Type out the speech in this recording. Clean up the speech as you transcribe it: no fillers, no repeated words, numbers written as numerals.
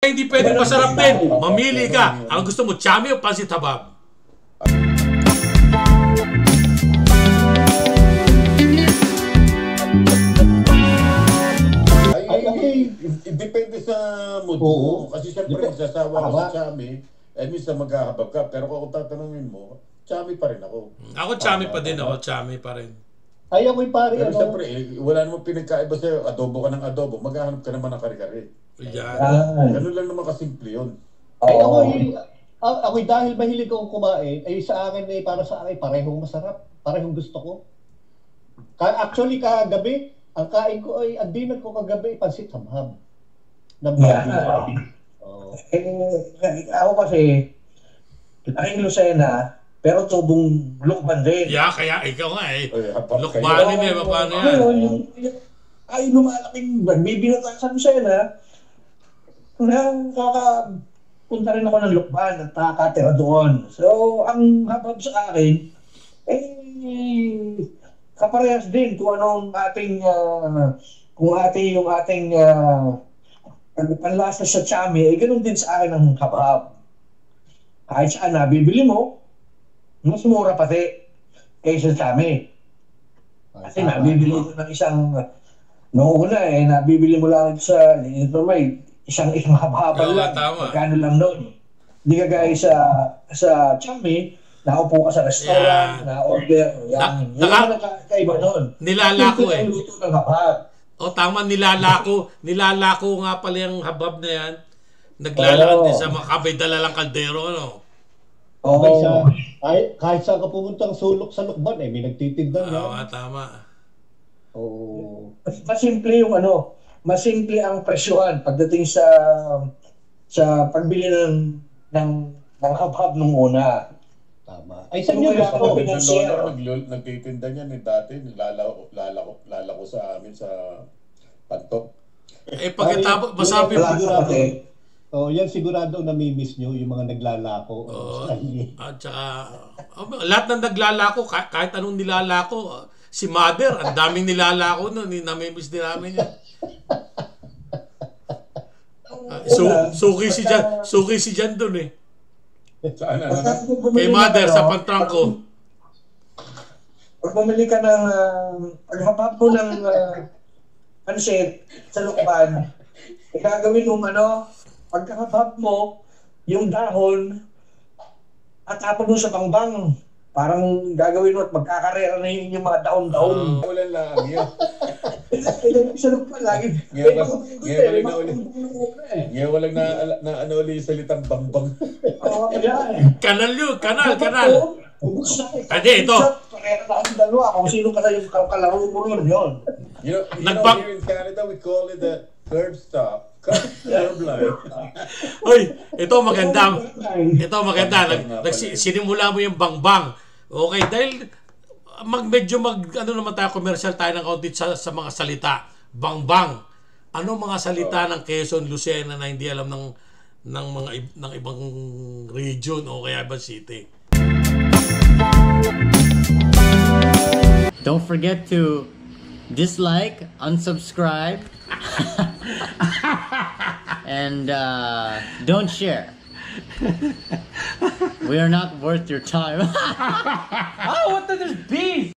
Hindi pwedeng masarap din. Mamili ka. Ang gusto mo, chami o pansit habab? Depende sa mood mo. Kasi siyempre magsasawa ka sa chami, minsan maghahabag ka. Pero kung tatanungin mo, chami pa rin ako. Ako chami pa din ako. Chami pa rin. Ay, ako'y pare, pero siyempre, wala namang pinagkaiba sa'yo. Adobo ka ng adobo, maghahanap ka naman ng kare-kare. Yan. Ganun lang naman kasimple yun. Ay, ako'y dahil mahilig akong kumain, ay sa akin, para sa akin, parehong masarap. Parehong gusto ko. Actually, kagabi, ang kain ko ay, ang dinner ko kagabi, pansit hamham. Ako kasi, aking Lucena, pero tubong lukban din. Yeah, kaya ikaw nga lukbanin paano yan? Ay, lumalaking bibinutan sa Lucena. Kakapunta rin ako ng lukban at nakakatira doon. So, ang habab sa akin, kaparehas din kung anong ating, yung ating panlasa sa chami, ganun din sa akin ang habab. Kahit saan nabibili mo, mas mura pati kaysa sa chami. Kasi nabibili ko ng isang, noong una nabibili mo lang sa, isang habhaban lang. Magkano lang noon. Hindi ka gaya sa chami, naupo ka sa restaurant, na-order. Yan ang nakakaiba noon. Nilalako Luto ng habhab. Tama, nilalako nga pala yung habab na yan. Naglalakad din sa makabay, dala lang kaldero, ano? Kahit saan ka pumuntang sulok sa lukban, may nagtitindan yan. Oo, tama. Masimple yung masimple ang presyohan pagdating sa pagbili ng habhab nung una. Tama. Ay, saan yung gusto? Nagtitinda niyan dati, lalako sa amin sa Pantok. Pagkatapos, masabi mo. Yan sigurado namimiss nyo, yung mga naglalako. At saka, lahat ng naglalako, kahit anong nilalako, si Mother, ang daming nilalako nun, namimiss din namin yan. Suki si Jan dun eh. Saan? Kay Mother sa Pantrangko. Pag bumili ka ng paghabab mo ng pansit sa lukban, gagawin mo pagkakabab mo, yung dahon, at tapon mo sa bangbang. Parang gagawin mo at magkakarera na yung mga daon-daon. Wala lang yun. Sa lukban lagi. Ngayon walang na ulit salitang bangbang. Kanal yun, kanal. Hindi, ito. Karera na ang dalawa. Kung sino ka yung kalaro mo rin yun. Here in Canada, we call it the curb stop. Curb line. Uy, ito maganda. Sinimula mo yung bangbang. Okay, dahil naman tayo, commercial tayo ng kaunti sa mga salita. Bangbang. Ano mga salita ng Quezon, Lucena na hindi alam ng ibang region o kaya ibang city? Don't forget to dislike, unsubscribe, and don't share. We are not worth your time. What the? There's beef!